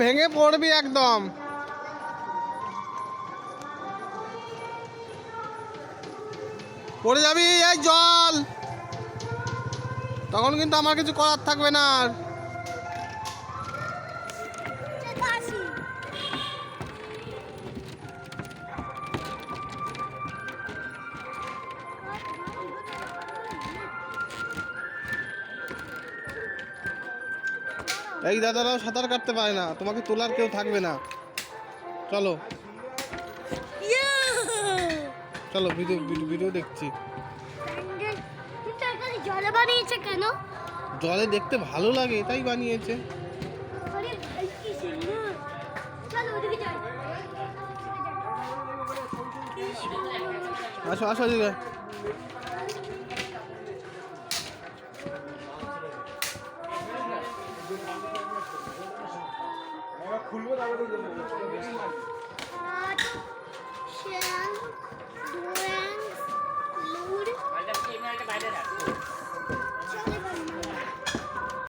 ভেঙে পড়বি একদম। পড়ে যাবি, এই জল, তখন কিন্তু আমার কিছু করার থাকবে না আর। এই দাদারাও সাঁতার কাটতে পারে না, তোমাকে তোলার কেউ থাকবে না। চলো চলো, ভিডিও ভিডিও দেখছি। জলে বানিয়েছে কেন? জলে দেখতে ভালো লাগে তাই বানিয়েছে। আসো আসো দিকে। খুলবো